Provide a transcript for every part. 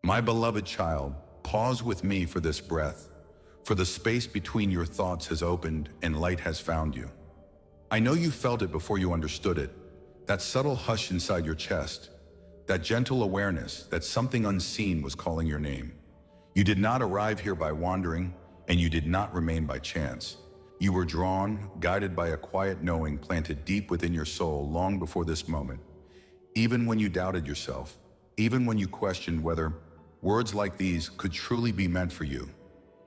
My beloved child, pause with me for this breath, for the space between your thoughts has opened and light has found you. I know you felt it before you understood it, that subtle hush inside your chest, that gentle awareness that something unseen was calling your name. You did not arrive here by wandering, and you did not remain by chance. You were drawn, guided by a quiet knowing planted deep within your soul long before this moment. Even when you doubted yourself, even when you questioned whether words like these could truly be meant for you,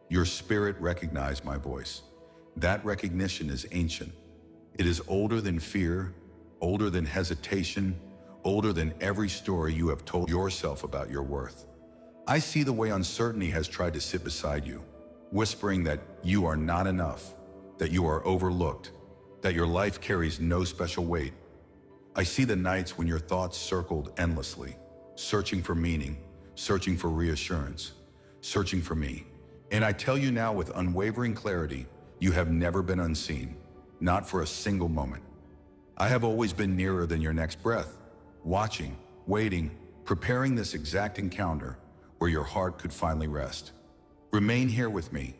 your spirit recognized my voice. That recognition is ancient. It is older than fear, older than hesitation, older than every story you have told yourself about your worth. I see the way uncertainty has tried to sit beside you, whispering that you are not enough, that you are overlooked, that your life carries no special weight. I see the nights when your thoughts circled endlessly, searching for meaning, searching for reassurance, searching for me. And I tell you now with unwavering clarity, you have never been unseen, not for a single moment. I have always been nearer than your next breath, watching, waiting, preparing this exact encounter where your heart could finally rest. Remain here with me.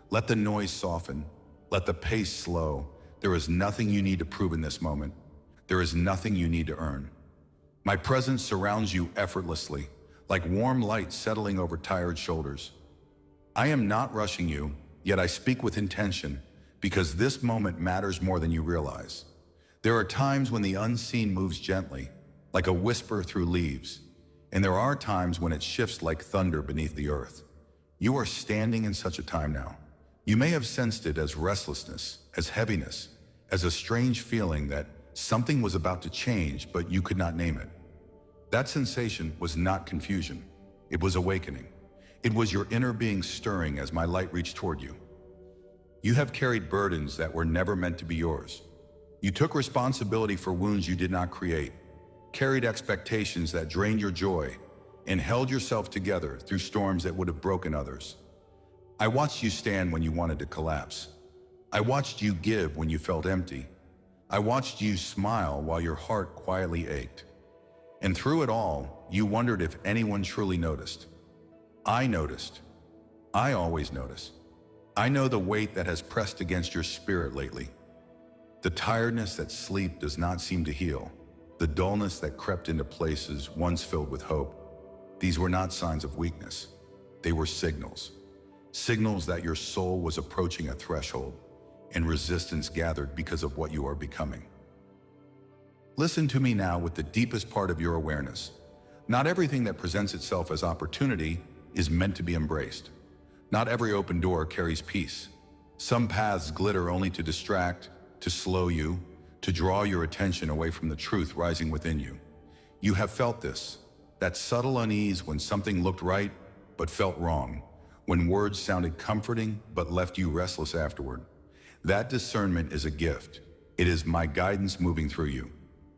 Let the noise soften. Let the pace slow. There is nothing you need to prove in this moment. There is nothing you need to earn. My presence surrounds you effortlessly, like warm light settling over tired shoulders. I am not rushing you, yet I speak with intention, because this moment matters more than you realize. There are times when the unseen moves gently, like a whisper through leaves, and there are times when it shifts like thunder beneath the earth. You are standing in such a time now. You may have sensed it as restlessness, as heaviness, as a strange feeling that something was about to change, but you could not name it. That sensation was not confusion. It was awakening. It was your inner being stirring as my light reached toward you. You have carried burdens that were never meant to be yours. You took responsibility for wounds you did not create, carried expectations that drained your joy, and held yourself together through storms that would have broken others. I watched you stand when you wanted to collapse. I watched you give when you felt empty. I watched you smile while your heart quietly ached. And through it all, you wondered if anyone truly noticed. I noticed. I always notice. I know the weight that has pressed against your spirit lately. The tiredness that sleep does not seem to heal. The dullness that crept into places once filled with hope. These were not signs of weakness. They were signals. Signals that your soul was approaching a threshold, and resistance gathered because of what you are becoming. Listen to me now with the deepest part of your awareness. Not everything that presents itself as opportunity is meant to be embraced. Not every open door carries peace. Some paths glitter only to distract, to slow you, to draw your attention away from the truth rising within you. You have felt this, that subtle unease when something looked right but felt wrong, when words sounded comforting but left you restless afterward. That discernment is a gift. It is my guidance moving through you.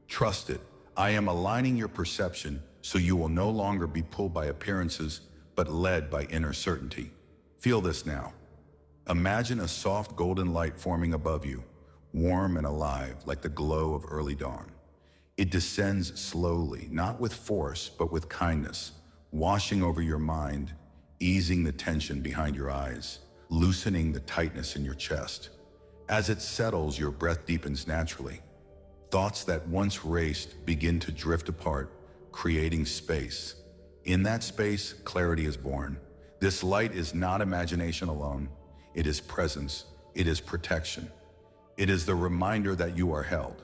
Trust it. I am aligning your perception so you will no longer be pulled by appearances but led by inner certainty. Feel this now. Imagine a soft golden light forming above you, warm and alive like the glow of early dawn. It descends slowly, not with force, but with kindness, washing over your mind, easing the tension behind your eyes, loosening the tightness in your chest. As it settles, your breath deepens naturally. Thoughts that once raced begin to drift apart, creating space. In that space, clarity is born. This light is not imagination alone. It is presence. It is protection. It is the reminder that you are held.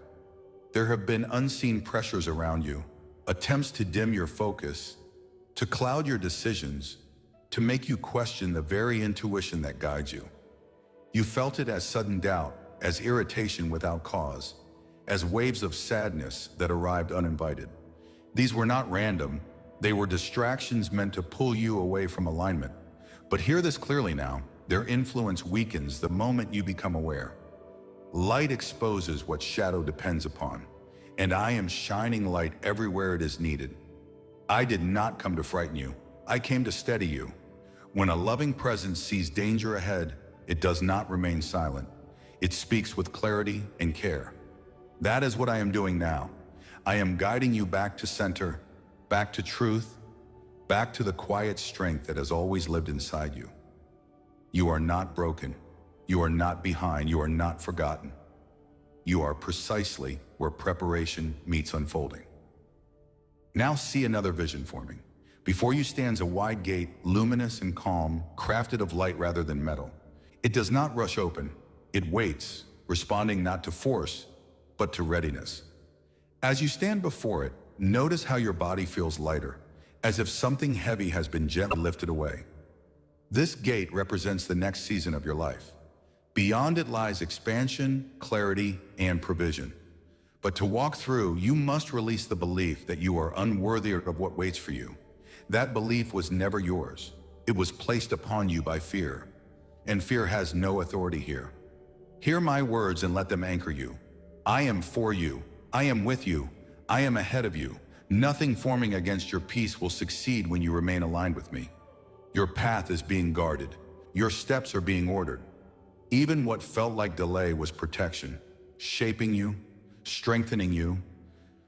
There have been unseen pressures around you, attempts to dim your focus, to cloud your decisions, to make you question the very intuition that guides you. You felt it as sudden doubt, as irritation without cause, as waves of sadness that arrived uninvited. These were not random. They were distractions meant to pull you away from alignment. But hear this clearly now. Their influence weakens the moment you become aware. Light exposes what shadow depends upon, and I am shining light everywhere it is needed. I did not come to frighten you. I came to steady you. When a loving presence sees danger ahead, it does not remain silent. It speaks with clarity and care. That is what I am doing now. I am guiding you back to center, back to truth, back to the quiet strength that has always lived inside you. You are not broken. You are not behind. You are not forgotten. You are precisely where preparation meets unfolding. Now see another vision forming. Before you stands a wide gate, luminous and calm, crafted of light rather than metal. It does not rush open. It waits, responding not to force, but to readiness. As you stand before it, notice how your body feels lighter, as if something heavy has been gently lifted away. This gate represents the next season of your life. Beyond it lies expansion, clarity, and provision. But to walk through, you must release the belief that you are unworthy of what waits for you. That belief was never yours. It was placed upon you by fear. And fear has no authority here. Hear my words and let them anchor you. I am for you. I am with you. I am ahead of you. Nothing forming against your peace will succeed when you remain aligned with me. Your path is being guarded. Your steps are being ordered. Even what felt like delay was protection, shaping you, strengthening you,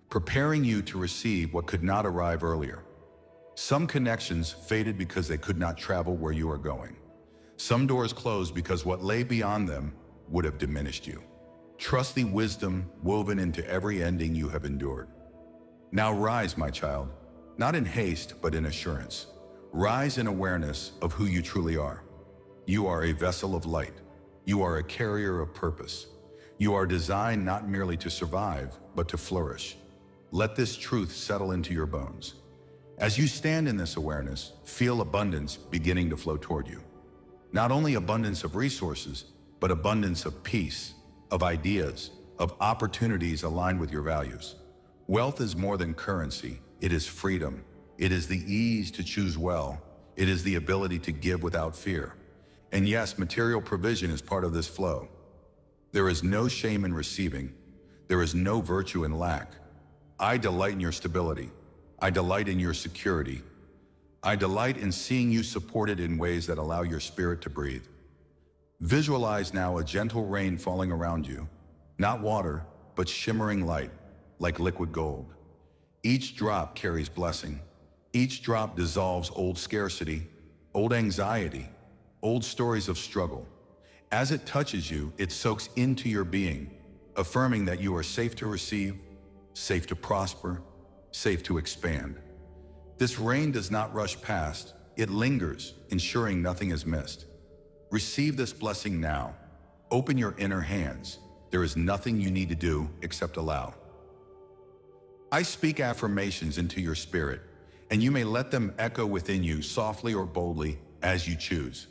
preparing you to receive what could not arrive earlier. Some connections faded because they could not travel where you are going. Some doors closed because what lay beyond them would have diminished you. Trust the wisdom woven into every ending you have endured. Now rise, my child, not in haste, but in assurance. Rise in awareness of who you truly are. You are a vessel of light. You are a carrier of purpose. You are designed not merely to survive, but to flourish. Let this truth settle into your bones. As you stand in this awareness, feel abundance beginning to flow toward you. Not only abundance of resources, but abundance of peace, of ideas, of opportunities aligned with your values. Wealth is more than currency. It is freedom. It is the ease to choose well. It is the ability to give without fear. And yes, material provision is part of this flow. There is no shame in receiving. There is no virtue in lack. I delight in your stability. I delight in your security. I delight in seeing you supported in ways that allow your spirit to breathe. Visualize now a gentle rain falling around you, not water, but shimmering light, like liquid gold. Each drop carries blessing. Each drop dissolves old scarcity, old anxiety, old stories of struggle. As it touches you, it soaks into your being, affirming that you are safe to receive, safe to prosper, safe to expand. This rain does not rush past, it lingers, ensuring nothing is missed. Receive this blessing now. Open your inner hands. There is nothing you need to do except allow. I speak affirmations into your spirit, and you may let them echo within you softly or boldly as you choose.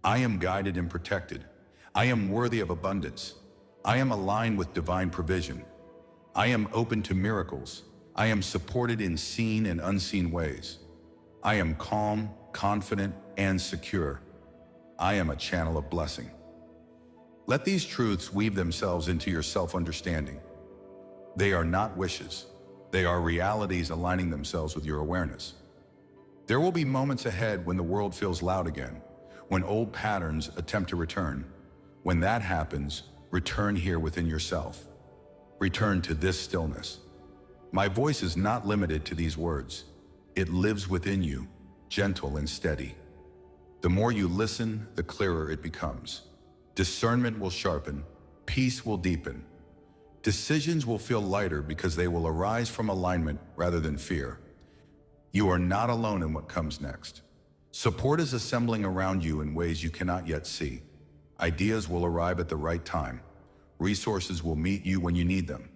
I am guided and protected. I am worthy of abundance. I am aligned with divine provision. I am open to miracles. I am supported in seen and unseen ways. I am calm, confident, and secure. I am a channel of blessing. Let these truths weave themselves into your self-understanding. They are not wishes. They are realities aligning themselves with your awareness. There will be moments ahead when the world feels loud again, when old patterns attempt to return. When that happens, return here within yourself. Return to this stillness. My voice is not limited to these words. It lives within you, gentle and steady. The more you listen, the clearer it becomes. Discernment will sharpen, peace will deepen. Decisions will feel lighter because they will arise from alignment rather than fear. You are not alone in what comes next. Support is assembling around you in ways you cannot yet see. Ideas will arrive at the right time. Resources will meet you when you need them.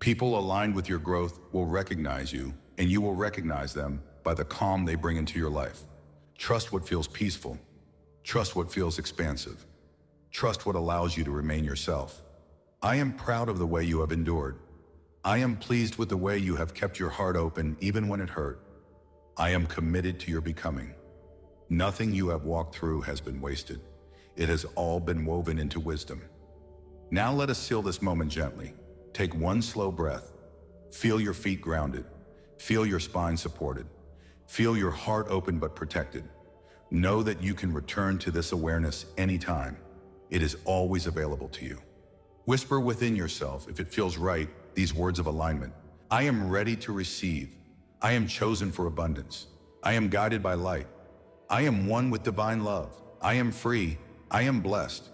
People aligned with your growth will recognize you, and you will recognize them by the calm they bring into your life. Trust what feels peaceful. Trust what feels expansive. Trust what allows you to remain yourself. I am proud of the way you have endured. I am pleased with the way you have kept your heart open even when it hurt. I am committed to your becoming. Nothing you have walked through has been wasted. It has all been woven into wisdom. Now let us seal this moment gently. Take one slow breath. Feel your feet grounded. Feel your spine supported. Feel your heart open but protected. Know that you can return to this awareness anytime. It is always available to you. Whisper within yourself, if it feels right, these words of alignment. I am ready to receive. I am chosen for abundance. I am guided by light. I am one with divine love. I am free. I am blessed.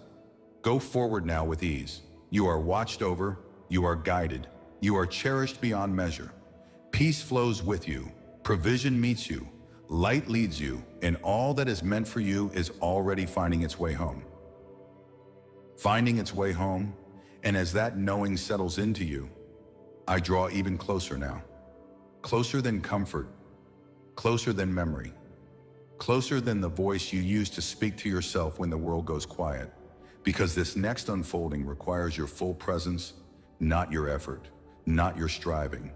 Go forward now with ease. You are watched over. You are guided. You are cherished beyond measure. Peace flows with you. Provision meets you. Light leads you, and all that is meant for you is already finding its way home. Finding its way home, and as that knowing settles into you, I draw even closer now. Closer than comfort, closer than memory, closer than the voice you use to speak to yourself when the world goes quiet. Because this next unfolding requires your full presence, not your effort, not your striving,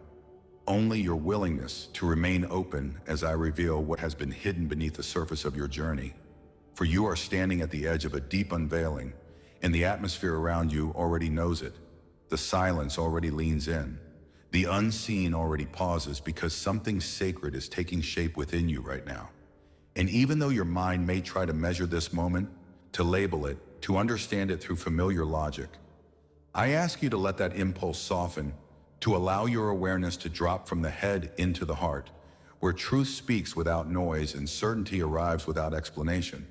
only your willingness to remain open as I reveal what has been hidden beneath the surface of your journey. For you are standing at the edge of a deep unveiling, and the atmosphere around you already knows it. The silence already leans in. The unseen already pauses because something sacred is taking shape within you right now. And even though your mind may try to measure this moment, to label it, to understand it through familiar logic, I ask you to let that impulse soften, to allow your awareness to drop from the head into the heart, where truth speaks without noise and certainty arrives without explanation.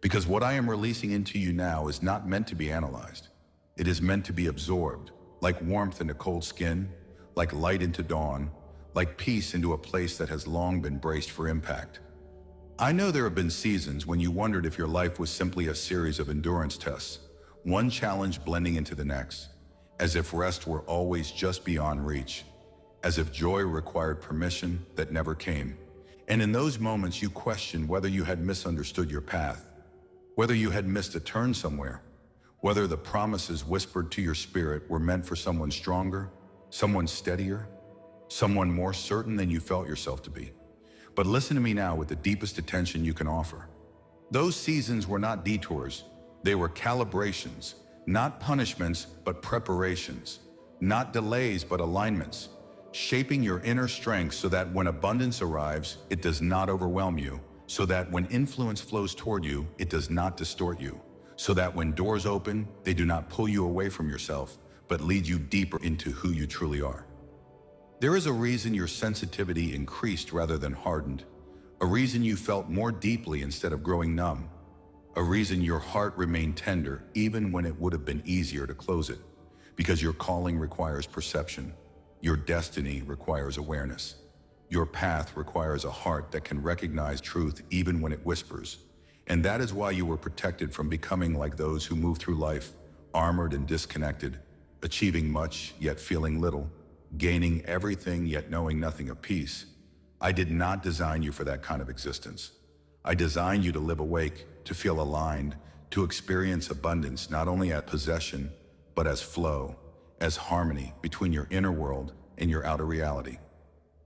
Because what I am releasing into you now is not meant to be analyzed. It is meant to be absorbed, like warmth into cold skin, like light into dawn, like peace into a place that has long been braced for impact. I know there have been seasons when you wondered if your life was simply a series of endurance tests, one challenge blending into the next, as if rest were always just beyond reach, as if joy required permission that never came. And in those moments you questioned whether you had misunderstood your path, whether you had missed a turn somewhere, whether the promises whispered to your spirit were meant for someone stronger, someone steadier, someone more certain than you felt yourself to be. But listen to me now with the deepest attention you can offer. Those seasons were not detours, they were calibrations, not punishments, but preparations, not delays, but alignments, shaping your inner strength so that when abundance arrives, it does not overwhelm you, so that when influence flows toward you, it does not distort you, so that when doors open, they do not pull you away from yourself, but lead you deeper into who you truly are. There is a reason your sensitivity increased rather than hardened, a reason you felt more deeply instead of growing numb, a reason your heart remained tender even when it would have been easier to close it, because your calling requires perception, your destiny requires awareness, your path requires a heart that can recognize truth even when it whispers, and that is why you were protected from becoming like those who move through life, armored and disconnected, achieving much yet feeling little, gaining everything yet knowing nothing of peace. I did not design you for that kind of existence. I designed you to live awake, to feel aligned, to experience abundance not only as possession, but as flow, as harmony between your inner world and your outer reality.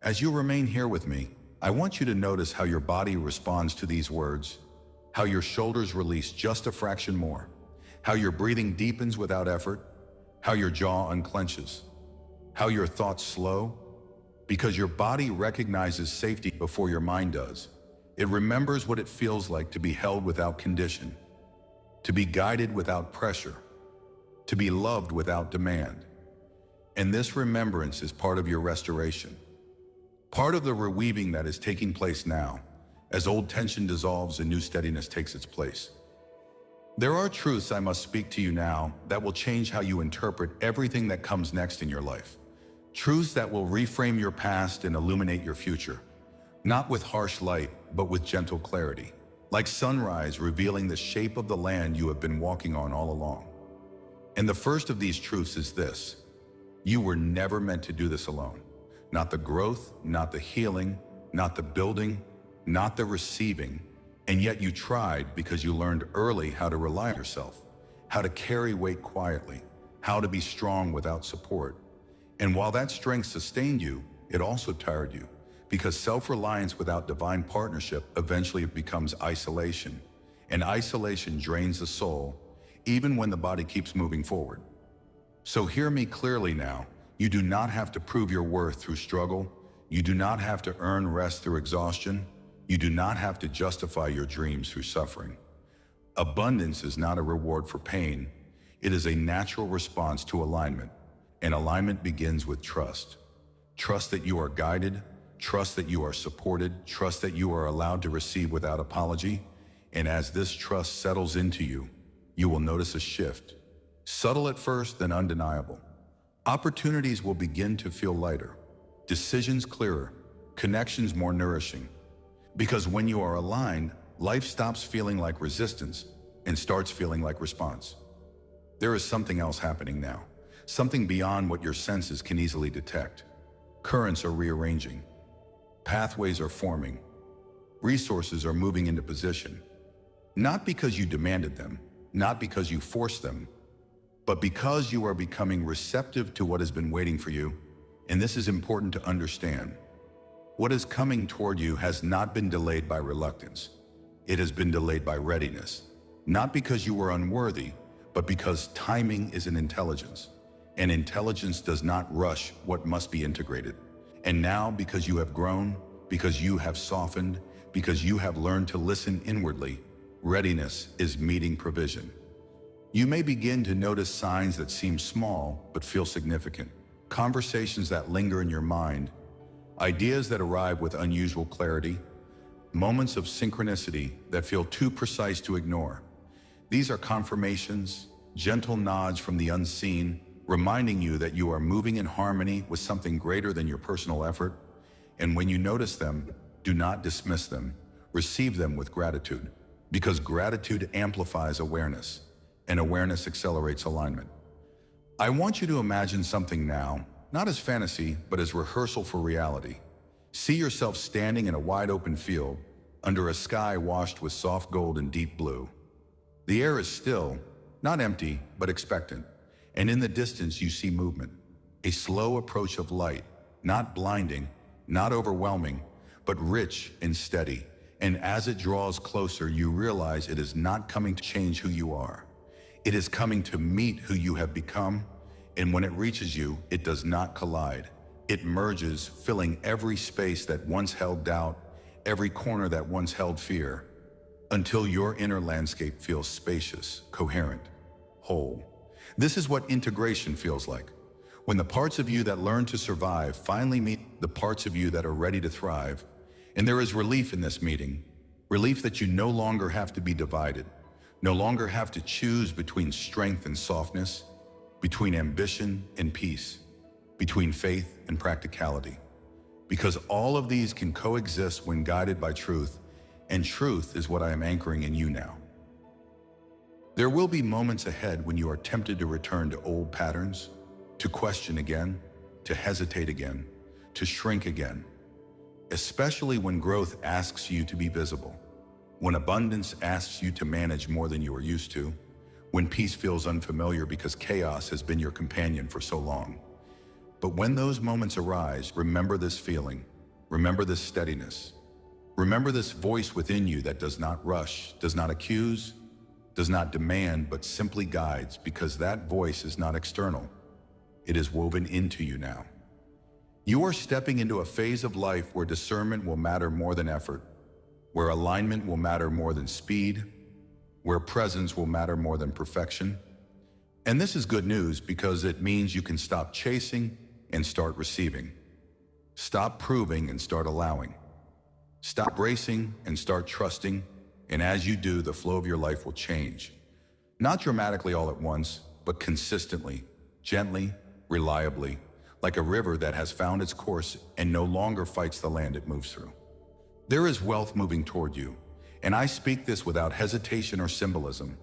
As you remain here with me, I want you to notice how your body responds to these words, how your shoulders release just a fraction more, how your breathing deepens without effort, how your jaw unclenches, how your thoughts slow, because your body recognizes safety before your mind does. It remembers what it feels like to be held without condition, to be guided without pressure, to be loved without demand. And this remembrance is part of your restoration, part of the reweaving that is taking place now, as old tension dissolves and new steadiness takes its place. There are truths I must speak to you now that will change how you interpret everything that comes next in your life. Truths that will reframe your past and illuminate your future, not with harsh light, but with gentle clarity, like sunrise revealing the shape of the land you have been walking on all along. And the first of these truths is this: you were never meant to do this alone. Not the growth, not the healing, not the building, not the receiving, and yet you tried because you learned early how to rely on yourself, how to carry weight quietly, how to be strong without support. And while that strength sustained you, it also tired you, because self-reliance without divine partnership eventually becomes isolation, and isolation drains the soul, even when the body keeps moving forward. So hear me clearly now. You do not have to prove your worth through struggle. You do not have to earn rest through exhaustion. You do not have to justify your dreams through suffering. Abundance is not a reward for pain. It is a natural response to alignment. And alignment begins with trust. Trust that you are guided, Trust that you are supported, trust that you are allowed to receive without apology. And as this trust settles into you, you will notice a shift. Subtle at first, then undeniable. Opportunities will begin to feel lighter, decisions clearer, connections more nourishing. Because when you are aligned, life stops feeling like resistance and starts feeling like response. There is something else happening now, something beyond what your senses can easily detect. Currents are rearranging, pathways are forming, resources are moving into position. Not because you demanded them, not because you forced them, but because you are becoming receptive to what has been waiting for you. And this is important to understand. What is coming toward you has not been delayed by reluctance. It has been delayed by readiness. Not because you were unworthy, but because timing is an intelligence. And intelligence does not rush what must be integrated. And now, because you have grown, because you have softened, because you have learned to listen inwardly, readiness is meeting provision. You may begin to notice signs that seem small but feel significant. Conversations that linger in your mind, ideas that arrive with unusual clarity, moments of synchronicity that feel too precise to ignore. These are confirmations, gentle nods from the unseen, reminding you that you are moving in harmony with something greater than your personal effort. And when you notice them, do not dismiss them. Receive them with gratitude, because gratitude amplifies awareness, and awareness accelerates alignment. I want you to imagine something now, not as fantasy, but as rehearsal for reality. See yourself standing in a wide open field, under a sky washed with soft gold and deep blue. The air is still, not empty, but expectant. And in the distance you see movement, a slow approach of light, not blinding, not overwhelming, but rich and steady. And as it draws closer, you realize it is not coming to change who you are. It is coming to meet who you have become. And when it reaches you, it does not collide. It merges, filling every space that once held doubt, every corner that once held fear, until your inner landscape feels spacious, coherent, whole. This is what integration feels like. When the parts of you that learn to survive finally meet the parts of you that are ready to thrive. And there is relief in this meeting, relief that you no longer have to be divided, no longer have to choose between strength and softness, between ambition and peace, between faith and practicality. Because all of these can coexist when guided by truth, and truth is what I am anchoring in you now. There will be moments ahead when you are tempted to return to old patterns, to question again, to hesitate again, to shrink again, especially when growth asks you to be visible, when abundance asks you to manage more than you are used to, when peace feels unfamiliar because chaos has been your companion for so long. But when those moments arise, remember this feeling, remember this steadiness, remember this voice within you that does not rush, does not accuse, does not demand, but simply guides, because that voice is not external. It is woven into you now. You are stepping into a phase of life where discernment will matter more than effort, where alignment will matter more than speed, where presence will matter more than perfection. And this is good news because it means you can stop chasing and start receiving. Stop proving and start allowing. Stop bracing and start trusting. And as you do, the flow of your life will change. Not dramatically all at once, but consistently, gently, reliably, like a river that has found its course and no longer fights the land it moves through. There is wealth moving toward you, and I speak this without hesitation or symbolism.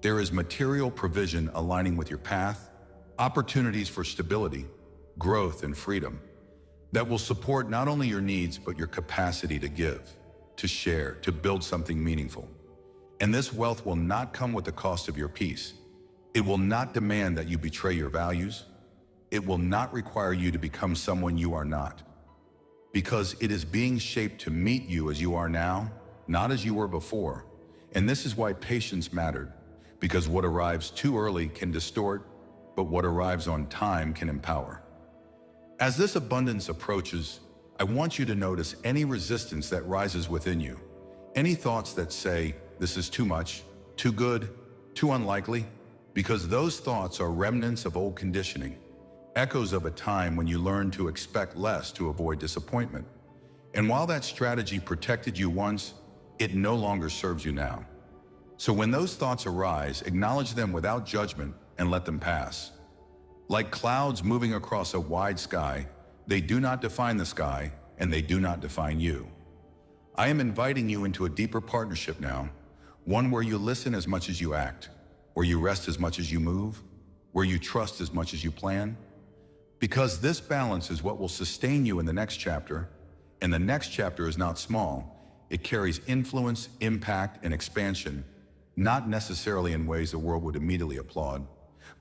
There is material provision aligning with your path, opportunities for stability, growth, and freedom that will support not only your needs, but your capacity to give, to share, to build something meaningful. And this wealth will not come with the cost of your peace. It will not demand that you betray your values. It will not require you to become someone you are not, because it is being shaped to meet you as you are now, not as you were before. And this is why patience mattered, because what arrives too early can distort, but what arrives on time can empower. As this abundance approaches, I want you to notice any resistance that rises within you, any thoughts that say, this is too much, too good, too unlikely, because those thoughts are remnants of old conditioning, echoes of a time when you learned to expect less to avoid disappointment. And while that strategy protected you once, it no longer serves you now. So when those thoughts arise, acknowledge them without judgment and let them pass. Like clouds moving across a wide sky, they do not define the sky and they do not define you. I am inviting you into a deeper partnership now, one where you listen as much as you act, where you rest as much as you move, where you trust as much as you plan. Because this balance is what will sustain you in the next chapter, and the next chapter is not small. It carries influence, impact, and expansion, not necessarily in ways the world would immediately applaud,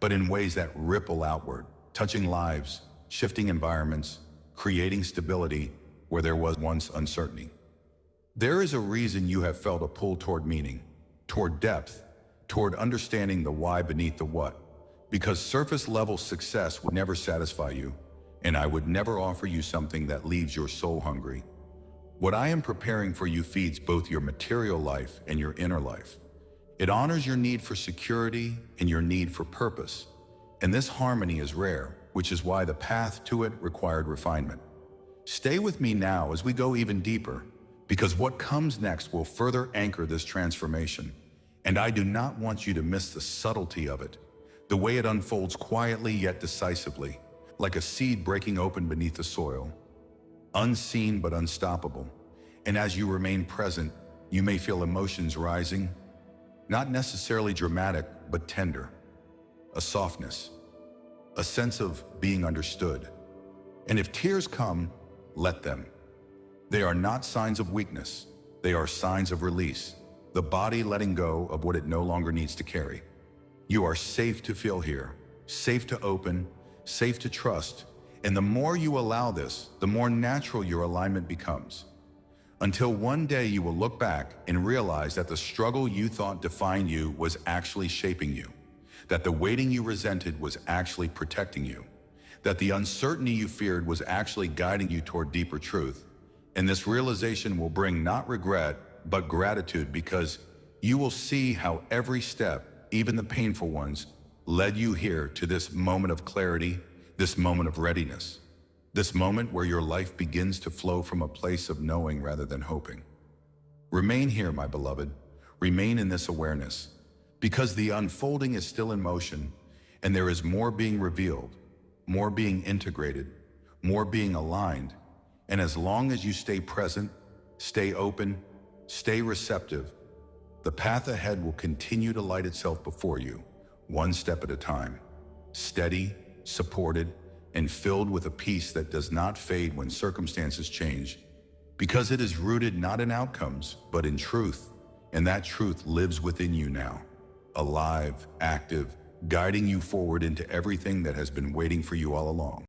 but in ways that ripple outward, touching lives, shifting environments, creating stability where there was once uncertainty. There is a reason you have felt a pull toward meaning, toward depth, toward understanding the why beneath the what, because surface-level success would never satisfy you, and I would never offer you something that leaves your soul hungry. What I am preparing for you feeds both your material life and your inner life. It honors your need for security and your need for purpose, and this harmony is rare, which is why the path to it required refinement. Stay with me now as we go even deeper, because what comes next will further anchor this transformation, and I do not want you to miss the subtlety of it, the way it unfolds quietly yet decisively, like a seed breaking open beneath the soil, unseen but unstoppable. And as you remain present, you may feel emotions rising, not necessarily dramatic, but tender, a softness, a sense of being understood. And if tears come, let them. They are not signs of weakness. They are signs of release, the body letting go of what it no longer needs to carry. You are safe to feel here, safe to open, safe to trust, and the more you allow this, the more natural your alignment becomes. Until one day you will look back and realize that the struggle you thought defined you was actually shaping you, that the waiting you resented was actually protecting you, that the uncertainty you feared was actually guiding you toward deeper truth. And this realization will bring not regret, but gratitude, because you will see how every step, even the painful ones, led you here to this moment of clarity, this moment of readiness, this moment where your life begins to flow from a place of knowing rather than hoping. Remain here, my beloved. Remain in this awareness, because the unfolding is still in motion, and there is more being revealed, more being integrated, more being aligned. And as long as you stay present, stay open, stay receptive, the path ahead will continue to light itself before you, one step at a time, steady, supported, and filled with a peace that does not fade when circumstances change, because it is rooted not in outcomes, but in truth, and that truth lives within you now, alive, active, guiding you forward into everything that has been waiting for you all along.